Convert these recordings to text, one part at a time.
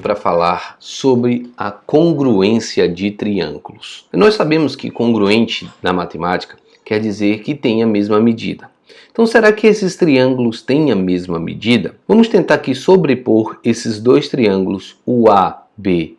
para falar sobre a congruência de triângulos. Nós sabemos que congruente na matemática quer dizer que tem a mesma medida. Então, será que esses triângulos têm a mesma medida? Vamos tentar aqui sobrepor esses dois triângulos, o ABE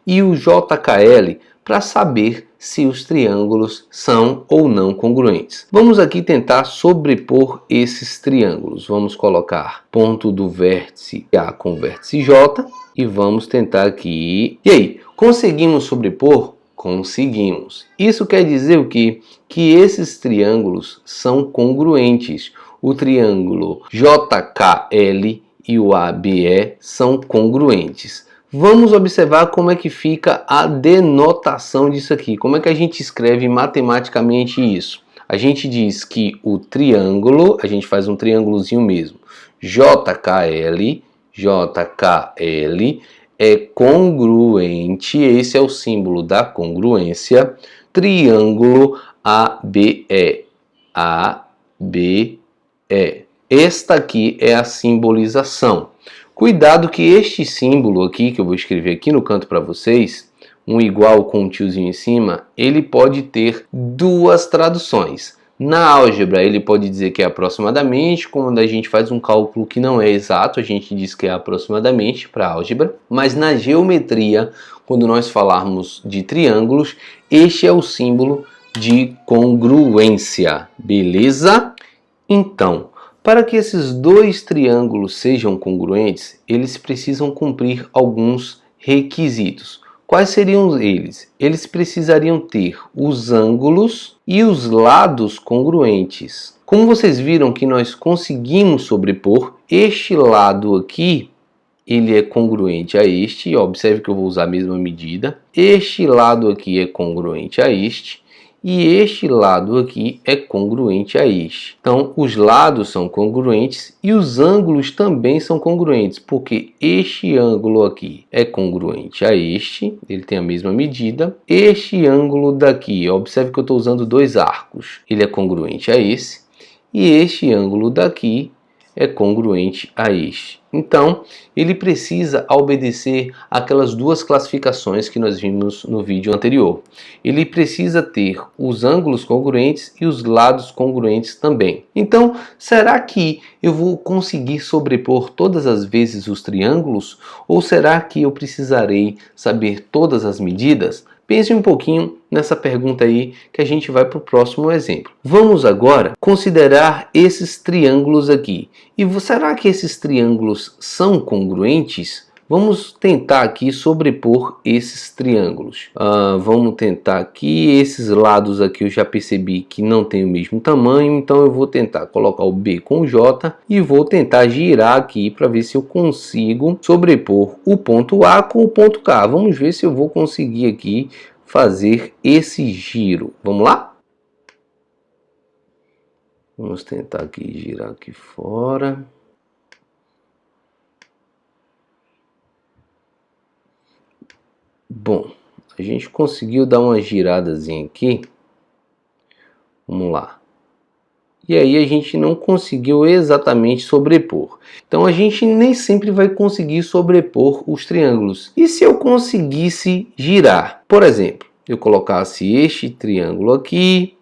e o JKL, para saber se os triângulos são ou não congruentes. Vamos aqui tentar sobrepor esses triângulos. Vamos colocar ponto do vértice A com vértice J e vamos tentar aqui. E aí, conseguimos sobrepor? Conseguimos. Isso quer dizer o quê? Que esses triângulos são congruentes. O triângulo JKL e o ABE são congruentes. Vamos observar como é que fica a denotação disso aqui. Como é que a gente escreve matematicamente isso? A gente diz que o triângulo, a gente faz um triângulozinho mesmo, JKL é congruente, esse é o símbolo da congruência, triângulo ABE. Esta aqui é a simbolização. Cuidado que este símbolo aqui, que eu vou escrever aqui no canto para vocês, um igual com um tiozinho em cima, ele pode ter duas traduções. Na álgebra, ele pode dizer que é aproximadamente, quando a gente faz um cálculo que não é exato, a gente diz que é aproximadamente para álgebra. Mas na geometria, quando nós falarmos de triângulos, este é o símbolo de congruência, beleza? Então, para que esses dois triângulos sejam congruentes, eles precisam cumprir alguns requisitos. Quais seriam eles? Eles precisariam ter os ângulos e os lados congruentes. Como vocês viram que nós conseguimos sobrepor, este lado aqui, ele é congruente a este. Observe que eu vou usar a mesma medida. Este lado aqui é congruente a este. E este lado aqui é congruente a este. Então, os lados são congruentes e os ângulos também são congruentes, porque este ângulo aqui é congruente a este, ele tem a mesma medida. Este ângulo daqui, observe que eu estou usando dois arcos, ele é congruente a esse. E este ângulo daqui é congruente a este. Então, ele precisa obedecer aquelas duas classificações que nós vimos no vídeo anterior. Ele precisa ter os ângulos congruentes e os lados congruentes também. Então, será que eu vou conseguir sobrepor todas as vezes os triângulos? Ou será que eu precisarei saber todas as medidas? Pense um pouquinho nessa pergunta aí que a gente vai para o próximo exemplo. Vamos agora considerar esses triângulos aqui. E será que esses triângulos são congruentes? Vamos tentar aqui sobrepor esses triângulos. Vamos tentar aqui, esses lados aqui eu já percebi que não tem o mesmo tamanho, então eu vou tentar colocar o B com o J e vou tentar girar aqui para ver se eu consigo sobrepor o ponto A com o ponto K. Vamos ver se eu vou conseguir aqui fazer esse giro. Vamos lá? Vamos tentar aqui girar aqui fora. Bom, a gente conseguiu dar uma giradazinha aqui. Vamos lá. E aí a gente não conseguiu exatamente sobrepor. Então a gente nem sempre vai conseguir sobrepor os triângulos. E se eu conseguisse girar? Por exemplo, eu colocasse este triângulo aqui.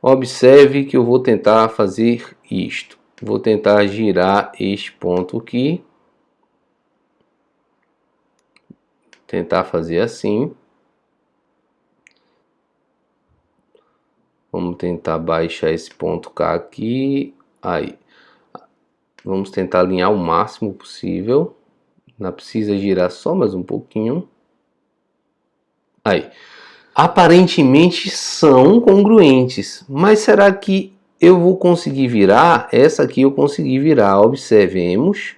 Observe que eu vou tentar fazer isto. Vou tentar girar este ponto aqui. Tentar fazer assim. Vamos tentar baixar esse ponto K aqui. Aí. Vamos tentar alinhar o máximo possível. Não precisa girar só mais um pouquinho. Aí. Aparentemente são congruentes. Mas será que eu vou conseguir virar? Essa aqui eu consegui virar. Observemos.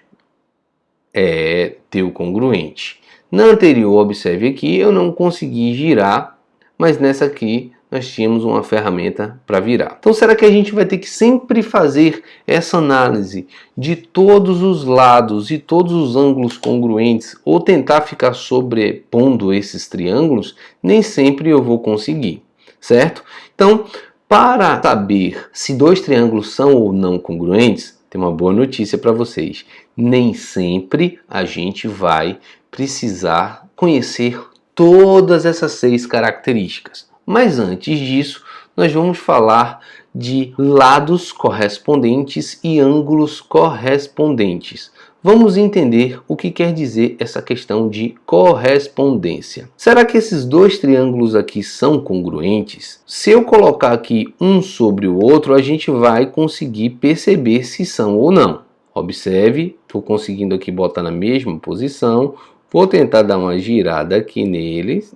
Deu congruente. Na anterior, observe aqui, eu não consegui girar, mas nessa aqui nós tínhamos uma ferramenta para virar. Então, será que a gente vai ter que sempre fazer essa análise de todos os lados e todos os ângulos congruentes ou tentar ficar sobrepondo esses triângulos? Nem sempre eu vou conseguir, certo? Então, para saber se dois triângulos são ou não congruentes, tem uma boa notícia para vocês. Nem sempre a gente vai precisar conhecer todas essas 6 características. Mas antes disso, nós vamos falar de lados correspondentes e ângulos correspondentes. Vamos entender o que quer dizer essa questão de correspondência. Será que esses 2 triângulos aqui são congruentes? Se eu colocar aqui um sobre o outro, a gente vai conseguir perceber se são ou não. Observe, estou conseguindo aqui botar na mesma posição. Vou tentar dar uma girada aqui neles.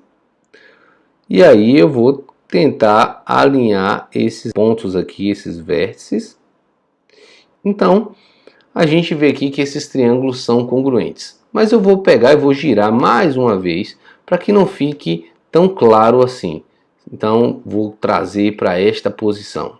E aí eu vou tentar alinhar esses pontos aqui, esses vértices. Então, a gente vê aqui que esses triângulos são congruentes. Mas eu vou pegar e vou girar mais uma vez para que não fique tão claro assim. Então, vou trazer para esta posição.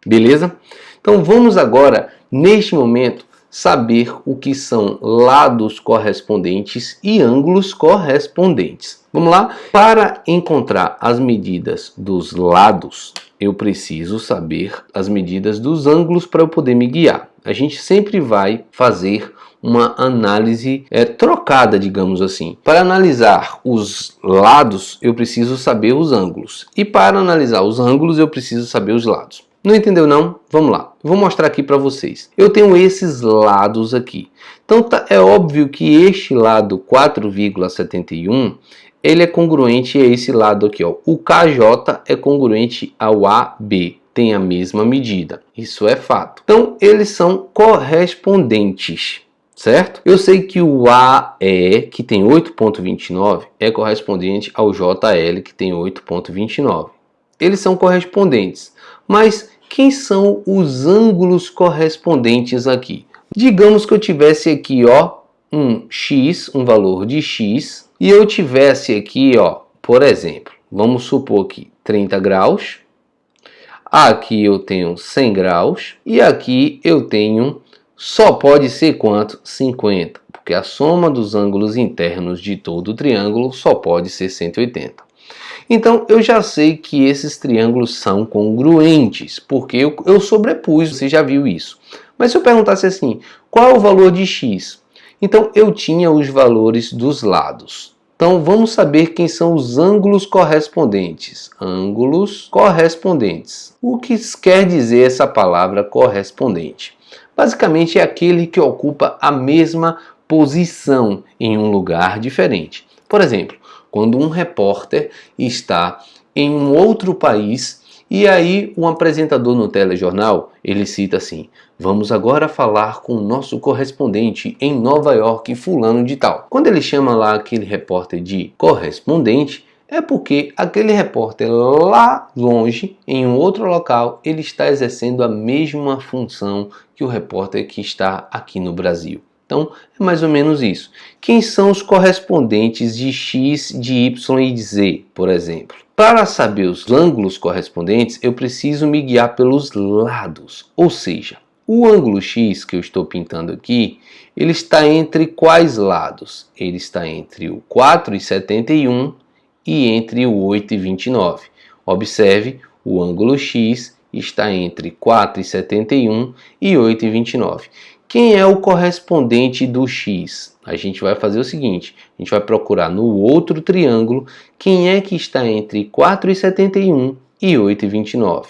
Beleza? Então, vamos agora, neste momento, saber o que são lados correspondentes e ângulos correspondentes. Vamos lá? Para encontrar as medidas dos lados, eu preciso saber as medidas dos ângulos para eu poder me guiar. A gente sempre vai fazer uma análise trocada, digamos assim. Para analisar os lados, eu preciso saber os ângulos. E para analisar os ângulos, eu preciso saber os lados. Não entendeu não? Vamos lá. Vou mostrar aqui para vocês. Eu tenho esses lados aqui. Então é óbvio que este lado 4,71 ele é congruente a esse lado aqui, ó. O KJ é congruente ao AB, tem a mesma medida. Isso é fato. Então, eles são correspondentes, certo? Eu sei que o AE, que tem 8,29, é correspondente ao JL, que tem 8,29. Eles são correspondentes. Mas quem são os ângulos correspondentes aqui? Digamos que eu tivesse aqui, ó, um X, um valor de X, e eu tivesse aqui, ó, por exemplo, vamos supor aqui 30 graus, aqui eu tenho 100 graus, e aqui eu tenho, só pode ser quanto? 50, porque a soma dos ângulos internos de todo o triângulo só pode ser 180. Então, eu já sei que esses triângulos são congruentes, porque eu sobrepus, você já viu isso. Mas se eu perguntasse assim, qual é o valor de X? Então, eu tinha os valores dos lados. Então, vamos saber quem são os ângulos correspondentes. Ângulos correspondentes. O que quer dizer essa palavra correspondente? Basicamente, é aquele que ocupa a mesma posição em um lugar diferente. Por exemplo, quando um repórter está em um outro país e aí um apresentador no telejornal, ele cita assim: vamos agora falar com o nosso correspondente em Nova York, fulano de tal. Quando ele chama lá aquele repórter de correspondente, é porque aquele repórter lá longe, em um outro local, ele está exercendo a mesma função que o repórter que está aqui no Brasil. Então, é mais ou menos isso. Quem são os correspondentes de X, de Y e de Z, por exemplo? Para saber os ângulos correspondentes, eu preciso me guiar pelos lados. Ou seja, o ângulo X que eu estou pintando aqui, ele está entre quais lados? Ele está entre o 4,71 e entre o 8,29. Observe, o ângulo X está entre 4,71 e 8,29. Quem é o correspondente do X? A gente vai fazer o seguinte, a gente vai procurar no outro triângulo quem é que está entre 4,71 e 8,29.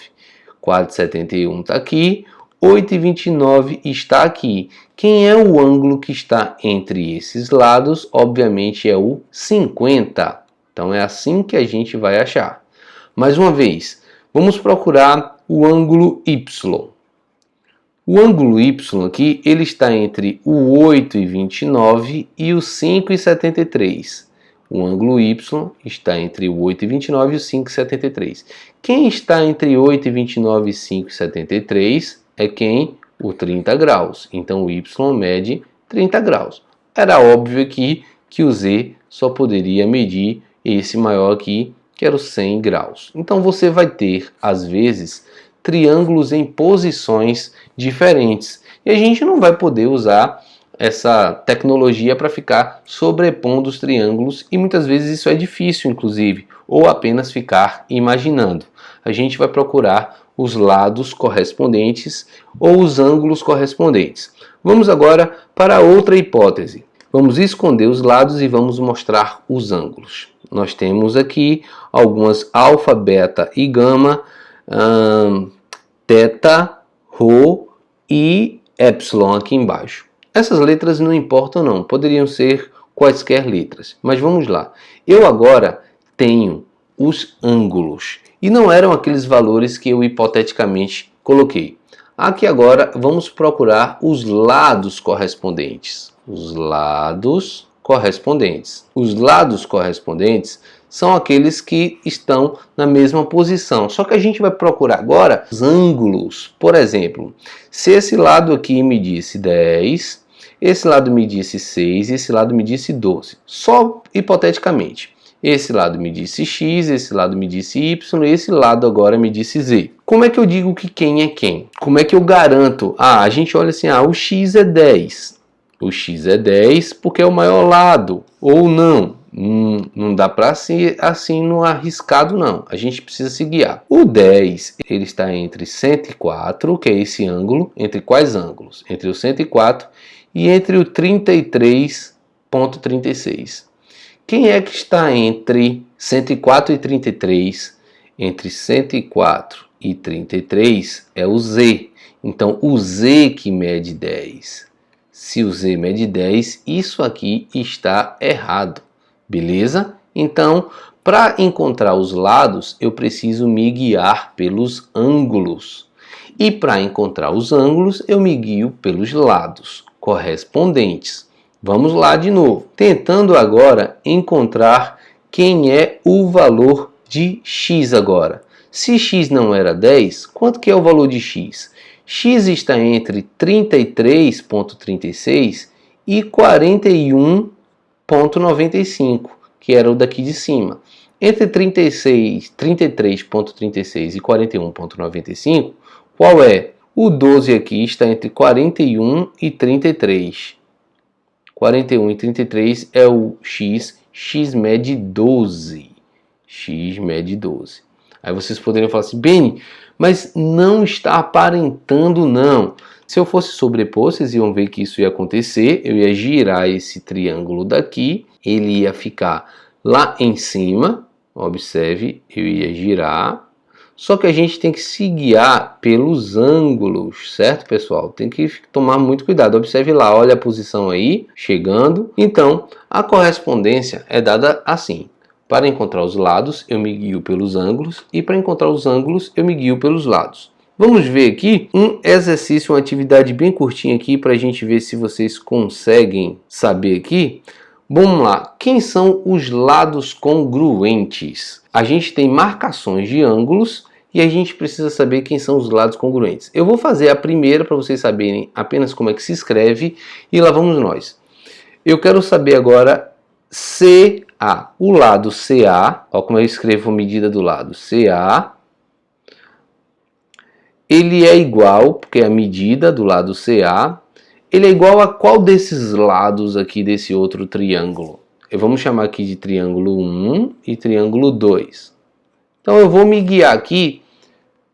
4,71 está aqui, 8,29 está aqui. Quem é o ângulo que está entre esses lados? Obviamente é o 50. Então é assim que a gente vai achar. Mais uma vez, vamos procurar o ângulo Y. O ângulo Y aqui, ele está entre o 8,29 e o 5,73. O ângulo Y está entre o 8,29 e o 5,73. Quem está entre 8,29 e 5,73 é quem? O 30 graus. Então o Y mede 30 graus. Era óbvio aqui que o Z só poderia medir esse maior aqui, que era o 100 graus. Então você vai ter, às vezes, triângulos em posições diferentes. E a gente não vai poder usar essa tecnologia para ficar sobrepondo os triângulos, e muitas vezes isso é difícil, inclusive, ou apenas ficar imaginando. A gente vai procurar os lados correspondentes ou os ângulos correspondentes. Vamos agora para outra hipótese. Vamos esconder os lados e vamos mostrar os ângulos. Nós temos aqui algumas alfa, beta e gama, teta, rho e epsilon aqui embaixo. Essas letras não importam não, poderiam ser quaisquer letras. Mas vamos lá. Eu agora tenho os ângulos e não eram aqueles valores que eu hipoteticamente coloquei. Aqui agora vamos procurar os lados correspondentes. Os lados correspondentes. Os lados correspondentes são aqueles que estão na mesma posição. Só que a gente vai procurar agora os ângulos. Por exemplo, se esse lado aqui me disse 10, esse lado me disse 6 e esse lado me disse 12. Só hipoteticamente. Esse lado me disse x, esse lado me disse y e esse lado agora me disse z. Como é que eu digo que quem é quem? Como é que eu garanto? A gente olha assim, o x é 10. O x é 10 porque é o maior lado. Ou não. Não dá para ser assim no arriscado não. A gente precisa se guiar. O 10 ele está entre 104, que é esse ângulo. Entre quais ângulos? Entre o 104 e entre o 33,36. Quem é que está entre 104 e 33? Entre 104 e 33 é o Z. Então, o Z que mede 10. Se o Z mede 10, isso aqui está errado. Beleza? Então, para encontrar os lados, eu preciso me guiar pelos ângulos. E para encontrar os ângulos, eu me guio pelos lados correspondentes. Vamos lá de novo, tentando agora encontrar quem é o valor de x agora. Se x não era 10, quanto que é o valor de x? X está entre 33,36 e 41,95, que era o daqui de cima. Entre 33,36 e 41,95, qual é? O 12 aqui está entre 41 e 33. 41 e 33 é o x, x mede 12. X mede 12. Aí vocês poderiam falar assim, Beni, mas não está aparentando não. Se eu fosse sobrepor, vocês iam ver que isso ia acontecer. Eu ia girar esse triângulo daqui, ele ia ficar lá em cima. Observe, eu ia girar. Só que a gente tem que se guiar pelos ângulos, certo, pessoal? Tem que tomar muito cuidado. Observe lá, olha a posição aí, chegando. Então, a correspondência é dada assim. Para encontrar os lados, eu me guio pelos ângulos. E para encontrar os ângulos, eu me guio pelos lados. Vamos ver aqui um exercício, uma atividade bem curtinha aqui para a gente ver se vocês conseguem saber aqui. Vamos lá, quem são os lados congruentes? A gente tem marcações de ângulos e a gente precisa saber quem são os lados congruentes. Eu vou fazer a primeira para vocês saberem apenas como é que se escreve e lá vamos nós. Eu quero saber agora CA. O lado CA, ó como eu escrevo a medida do lado CA, ele é igual, porque é a medida do lado CA, ele é igual a qual desses lados aqui desse outro triângulo? Vamos chamar aqui de triângulo 1 e triângulo 2. Então eu vou me guiar aqui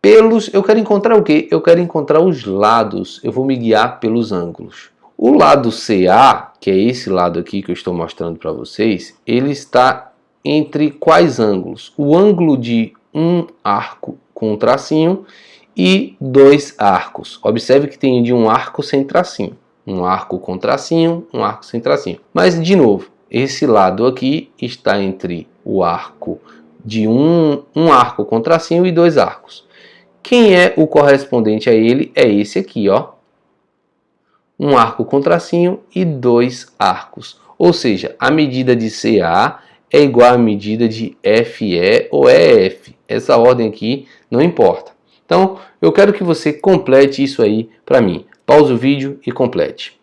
pelos... Eu quero encontrar o quê? Eu quero encontrar os lados. Eu vou me guiar pelos ângulos. O lado CA, que é esse lado aqui que eu estou mostrando para vocês, ele está entre quais ângulos? O ângulo de um arco com um tracinho e dois arcos. Observe que tem de um arco sem tracinho. Um arco com tracinho, um arco sem tracinho. Mas, de novo, esse lado aqui está entre o arco de um arco com tracinho e dois arcos. Quem é o correspondente a ele? É esse aqui, ó. Um arco com tracinho e dois arcos. Ou seja, a medida de CA é igual à medida de FE ou EF. Essa ordem aqui não importa. Então, eu quero que você complete isso aí para mim. Pause o vídeo e complete.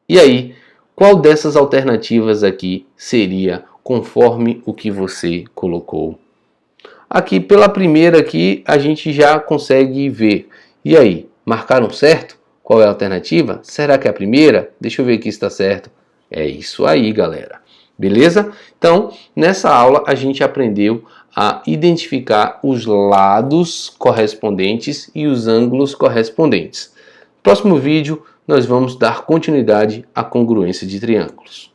E aí, qual dessas alternativas aqui seria conforme o que você colocou? Aqui, pela primeira aqui, a gente já consegue ver. E aí, marcaram certo? Qual é a alternativa? Será que é a primeira? Deixa eu ver aqui se está certo. É isso aí, galera. Beleza? Então, nessa aula a gente aprendeu a identificar os lados correspondentes e os ângulos correspondentes. Próximo vídeo nós vamos dar continuidade à congruência de triângulos.